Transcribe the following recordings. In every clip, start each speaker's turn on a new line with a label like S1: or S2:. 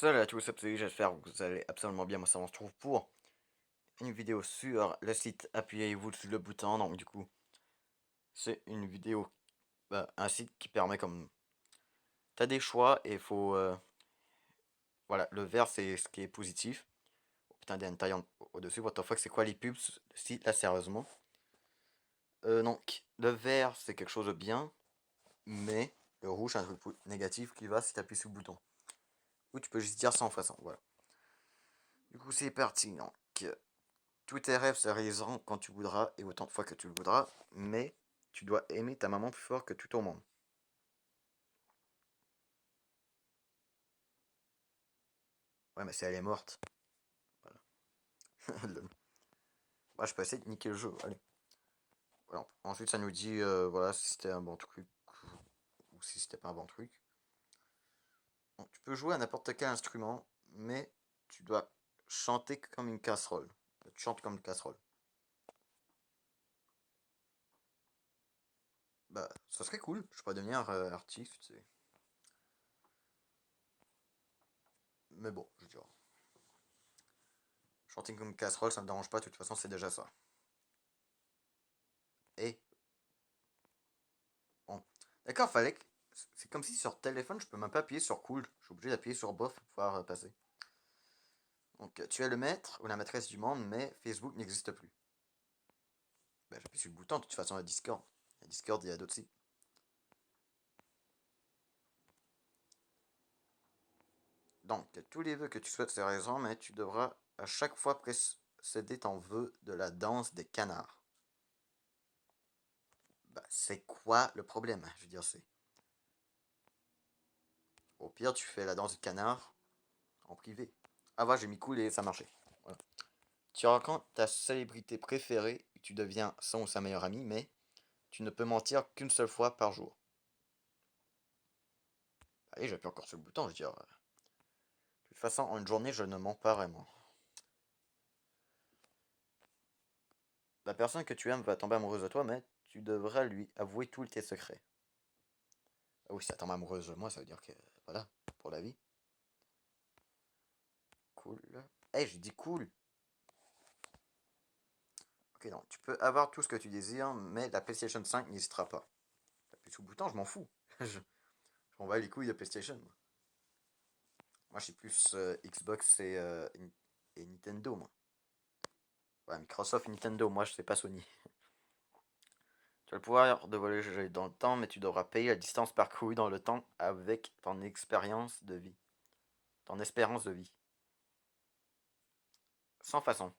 S1: Salut à tous, c'est j'espère que vous allez absolument bien. Moi, ça on se trouve pour une vidéo sur le site Appuyez-vous sur le bouton. Donc, du coup, c'est une vidéo, un site qui permet comme. T'as des choix et il faut. Voilà, le vert c'est ce qui est positif. Oh, putain, il y a une taille au-dessus. What the fuck, c'est quoi les pubs? Site là, sérieusement. Donc, le vert c'est quelque chose de bien, mais le rouge c'est un truc négatif qui va si t'appuies sur le bouton. Ou tu peux juste dire sans façon, voilà. Du coup, c'est parti. Donc. Tous tes rêves se réaliseront quand tu voudras et autant de fois que tu le voudras, mais tu dois aimer ta maman plus fort que tout au monde. Ouais, mais si elle est morte, voilà. Moi, je peux essayer de niquer le jeu, allez. Voilà. Ensuite, ça nous dit, voilà, si c'était un bon truc ou si c'était pas un bon truc. Donc, tu peux jouer à n'importe quel instrument, mais tu dois chanter comme une casserole. Tu chantes comme une casserole. Bah, ça serait cool. Je pourrais devenir artiste, tu sais. Mais bon, je veux dire. Chanter comme une casserole, ça me dérange pas, de toute façon, c'est déjà ça. Et bon. D'accord, fallait que. C'est comme si sur téléphone, je peux même pas appuyer sur cool. Je suis obligé d'appuyer sur bof pour pouvoir passer. Donc, tu es le maître ou la maîtresse du monde, mais Facebook n'existe plus. Ben, j'appuie sur le bouton, de toute façon, à Discord. À Discord, il y a d'autres sites. Donc, tous les vœux que tu souhaites se réaliseront, mais tu devras à chaque fois précéder ton vœu de la danse des canards. Ben, c'est quoi le problème? Je veux dire, c'est. Au pire, tu fais la danse du canard en privé. Ah, voilà, j'ai mis cool et ça marchait. Voilà. Tu rencontres ta célébrité préférée et tu deviens son ou sa meilleure amie, mais tu ne peux mentir qu'une seule fois par jour. Allez, j'appuie encore sur le bouton, je veux dire. De toute façon, en une journée, je ne mens pas vraiment. La personne que tu aimes va tomber amoureuse de toi, mais tu devras lui avouer tous tes secrets. Ah oui, si elle tombe amoureuse de moi, ça veut dire que, voilà, pour la vie. Cool. Hey, j'ai dit cool. Ok, donc, tu peux avoir tout ce que tu désires, mais la PlayStation 5 n'hésitera pas. T'appuies sur le bouton, je m'en fous. je m'en bats les couilles de PlayStation. Moi, je suis plus Xbox et Nintendo, moi. Ouais, Microsoft et Nintendo, moi, je sais pas Sony. Tu as le pouvoir de voyager dans le temps, mais tu devras payer la distance parcourue dans le temps avec ton expérience de vie. Ton espérance de vie. Sans façon. De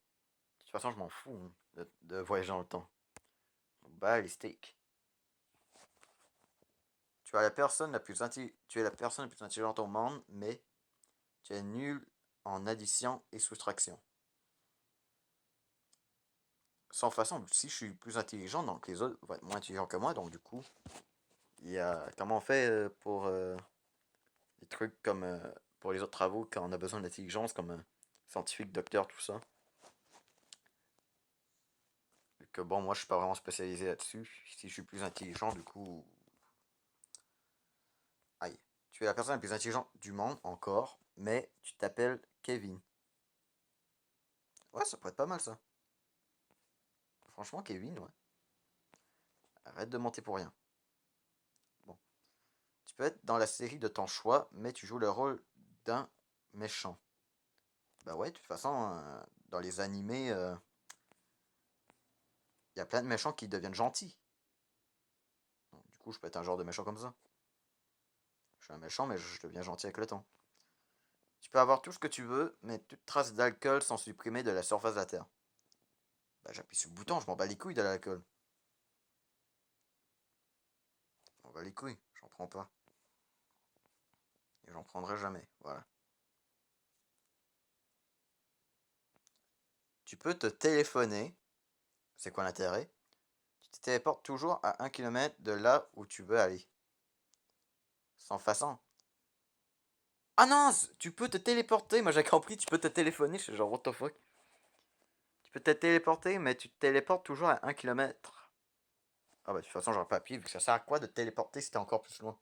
S1: toute façon, je m'en fous hein, de voyager dans le temps. Bah, les steaks. Tu es la personne la plus intelligente au monde, mais tu es nul en addition et soustraction. Sans façon, si je suis plus intelligent, donc les autres vont être moins intelligents que moi, donc du coup, il y a comment on fait pour des trucs comme pour les autres travaux quand on a besoin d'intelligence, comme scientifique, docteur, tout ça. Et que bon, moi je suis pas vraiment spécialisé là-dessus. Si je suis plus intelligent, du coup. Aïe. Tu es la personne la plus intelligente du monde encore, mais tu t'appelles Kevin. Ouais, ça pourrait être pas mal ça. Franchement, Kevin, ouais. Arrête de monter pour rien. Bon. Tu peux être dans la série de ton choix, mais tu joues le rôle d'un méchant. Bah ouais, de toute façon, dans les animés, il y a plein de méchants qui deviennent gentils. Donc, du coup, je peux être un genre de méchant comme ça. Je suis un méchant, mais je deviens gentil avec le temps. Tu peux avoir tout ce que tu veux, mais toute trace d'alcool sont supprimées de la surface de la Terre. Bah j'appuie sur le bouton, je m'en bats les couilles de l'alcool. Je m'en bats les couilles, j'en prends pas. Et j'en prendrai jamais, voilà. Tu peux te téléphoner. C'est quoi l'intérêt? Tu te téléportes toujours à 1 km de là où tu veux aller. Sans façon. Ah non, tu peux te téléporter. Moi j'ai compris, tu peux te téléphoner. Je suis genre, what the fuck? Tu peux te téléporter, mais tu te téléportes toujours à 1 km. Ah bah de toute façon, j'aurais pas appuyé, vu que ça sert à quoi de te téléporter si t'es encore plus loin?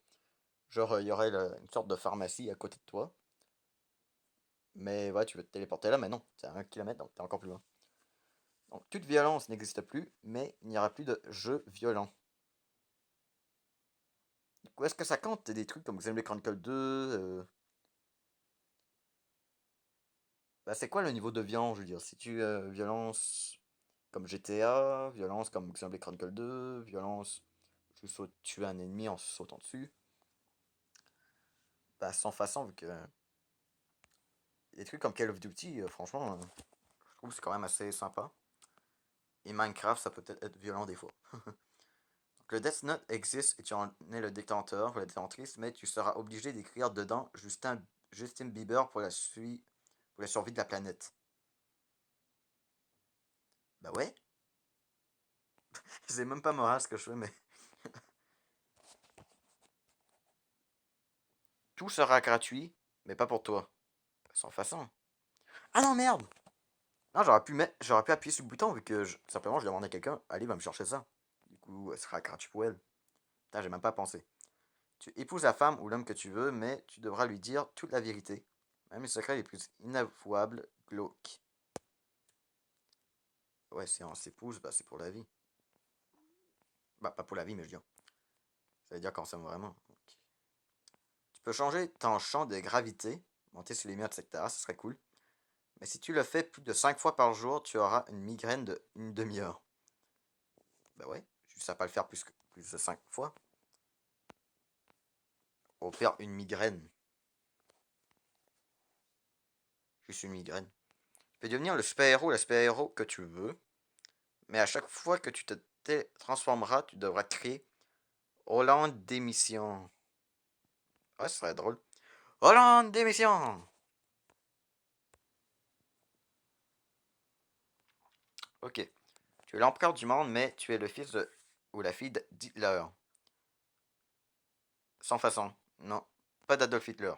S1: Genre, il y aurait une sorte de pharmacie à côté de toi. Mais ouais, tu veux te téléporter là, mais non, c'est à 1 km, donc t'es encore plus loin. Donc toute violence n'existe plus, mais il n'y aura plus de jeux violents. Du coup, est-ce que ça compte des trucs comme Xenoblade Chronicle 2 Bah, c'est quoi le niveau de violence, je veux dire? Si tu violence comme GTA, violence comme Xenoblade Chronicle 2, violence, tu sautes tuer un ennemi en sautant dessus. Bah, sans façon, vu que des trucs comme Call of Duty, franchement, je trouve que c'est quand même assez sympa. Et Minecraft, ça peut peut-être être violent des fois. Donc, le Death Note existe et tu en es le détenteur ou la détentrice, mais tu seras obligé d'écrire dedans Justin Bieber pour la survie de la planète. Bah ouais, c'est même pas moral ce que je fais, mais tout sera gratuit, mais pas pour toi. Sans façon. Ah non, merde! Non, j'aurais pu appuyer sur le bouton vu que simplement je demandais à quelqu'un, allez, va me chercher ça. Du coup, elle sera gratuit pour elle. Putain, j'ai même pas pensé. Tu épouses la femme ou l'homme que tu veux, mais tu devras lui dire toute la vérité. Même les secrets les plus inavouables, glauques. Ouais, si on s'épouse, bah c'est pour la vie. Bah, pas pour la vie, mais je veux dire. Ça veut dire qu'on s'aime vraiment. Donc, tu peux changer ton champ de gravité, monter sur les murs, etc. Ce serait cool. Mais si tu le fais plus de 5 fois par jour, tu auras une migraine de une demi-heure. Bah ouais, juste à pas le faire plus de 5 fois. Au pire, une migraine. Juste une migraine. Tu peux devenir le super-héros, la super-héros que tu veux. Mais à chaque fois que tu te transformeras, tu devras créer Hollande démission. Ouais, ce serait drôle. Hollande démission! Ok. Tu es l'empereur du monde, mais tu es le fils de... ou la fille d'Hitler. Sans façon. Non. Pas d'Adolf Hitler.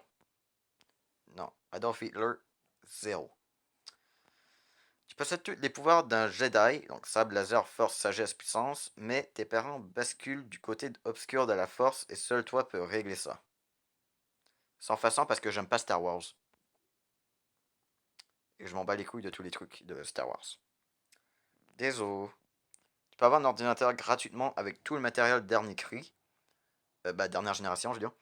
S1: Non. Adolf Hitler, zéro. Tu possèdes tous les pouvoirs d'un Jedi, donc sable, laser, force, sagesse, puissance, mais tes parents basculent du côté obscur de la force et seul toi peux régler ça. Sans façon parce que j'aime pas Star Wars. Et je m'en bats les couilles de tous les trucs de Star Wars. Désolé. Tu peux avoir un ordinateur gratuitement avec tout le matériel dernier cri. Bah, dernière génération, je veux dire.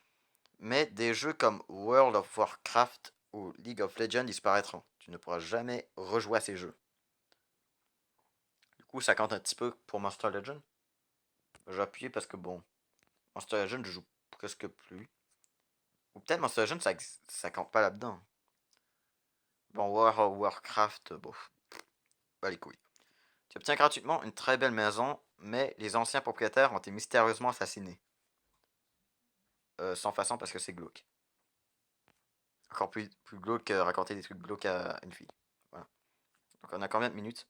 S1: Mais des jeux comme World of Warcraft ou League of Legends disparaîtront. Tu ne pourras jamais rejouer à ces jeux. Du coup, ça compte un petit peu pour Monster Legend. J'ai appuyé parce que bon, Monster Legend, je joue presque plus. Ou peut-être Monster Legend, ça compte pas là-dedans. Bon, World of Warcraft, bon, bah les couilles. Tu obtiens gratuitement une très belle maison, mais les anciens propriétaires ont été mystérieusement assassinés. Sans façon parce que c'est glauque. Encore plus glauque que raconter des trucs glauques à une fille. Voilà. Donc on a combien de minutes?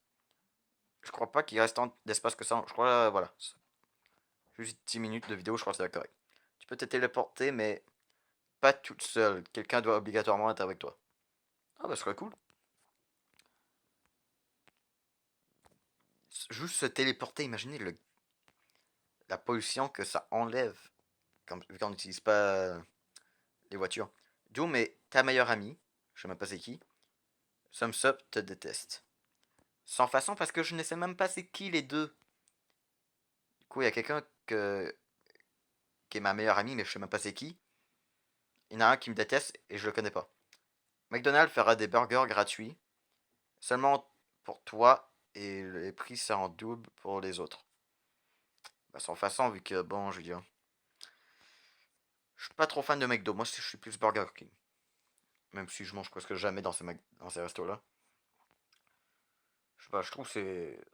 S1: Je crois pas qu'il reste tant d'espace que ça. Je crois, voilà. Juste 10 minutes de vidéo, je crois que c'est correct. Tu peux te téléporter, mais pas toute seule. Quelqu'un doit obligatoirement être avec toi. Ah bah, ce serait cool. Juste se téléporter, imaginez la pollution que ça enlève vu qu'on n'utilise pas les voitures. Doom est ta meilleure amie. Je sais même pas c'est qui. Thumbs Up te déteste. Sans façon parce que je ne sais même pas c'est qui les deux. Du coup, il y a quelqu'un qui est ma meilleure amie, mais je sais même pas c'est qui. Il y en a un qui me déteste et je le connais pas. McDonald's fera des burgers gratuits, seulement pour toi, et les prix seront double pour les autres. Bah, sans façon, vu que, bon, je veux dire, je suis pas trop fan de McDo, moi je suis plus Burger King. Même si je mange presque jamais dans ces restos-là. Je sais pas, je trouve c'est...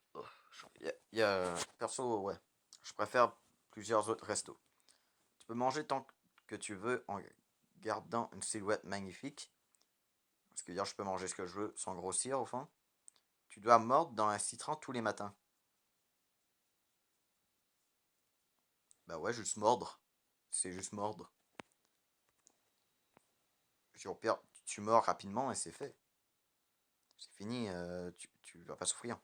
S1: Perso, ouais. Je préfère plusieurs autres restos. Tu peux manger tant que tu veux en gardant une silhouette magnifique. Ce qui veut dire je peux manger ce que je veux sans grossir au fond. Tu dois mordre dans un citron tous les matins. Bah ouais, juste mordre. C'est juste mordre. Au pire, tu mords rapidement et c'est fait. C'est fini, tu vas pas souffrir.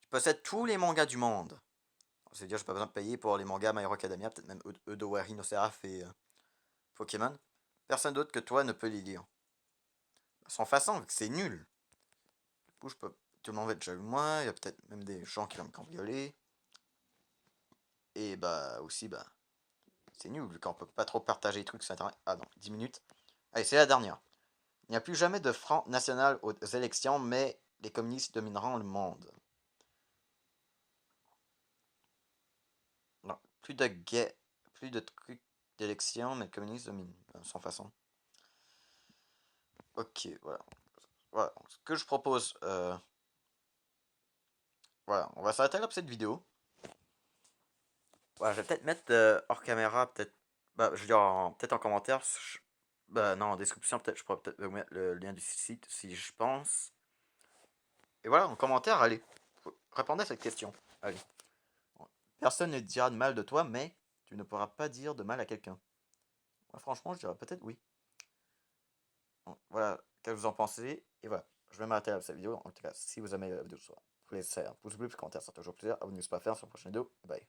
S1: Tu possèdes tous les mangas du monde. C'est-à-dire, j'ai pas besoin de payer pour les mangas My Hero Academia, peut-être même Edo Rhinoceros et Pokémon. Personne d'autre que toi ne peut les lire. sans façon, vu que c'est nul. Du coup, tout le monde va être jaloux de moi, il y a peut-être même des gens qui vont me cambrioler. Et bah aussi, bah, c'est nul, vu qu'on peut pas trop partager les trucs sur internet. Ah non, 10 minutes. Allez, c'est la dernière. Il n'y a plus jamais de Front National aux élections, mais les communistes domineront le monde. Non, plus de trucs d'élections, mais les communistes dominent, sans façon. Ok, voilà. Voilà, ce que je propose, voilà, on va s'arrêter là pour cette vidéo. Voilà, je vais peut-être mettre hors caméra, peut-être, bah, je veux dire, peut-être en commentaire, bah non, en description, peut-être, je pourrais peut-être vous mettre le lien du site si je pense. Et voilà, en commentaire, allez, répondez à cette question. Allez. Personne ne dira de mal de toi, mais tu ne pourras pas dire de mal à quelqu'un. Moi, franchement, je dirais peut-être oui. Bon, voilà, qu'est-ce que vous en pensez? Et voilà, je vais m'arrêter là pour cette vidéo. En tout cas, si vous aimez la vidéo, vous pouvez laisser un pouce bleu, puis commentaire, c'est toujours plaisir. Abonnez-vous si ce n'est pas fait, sur la prochaine vidéo. Bye.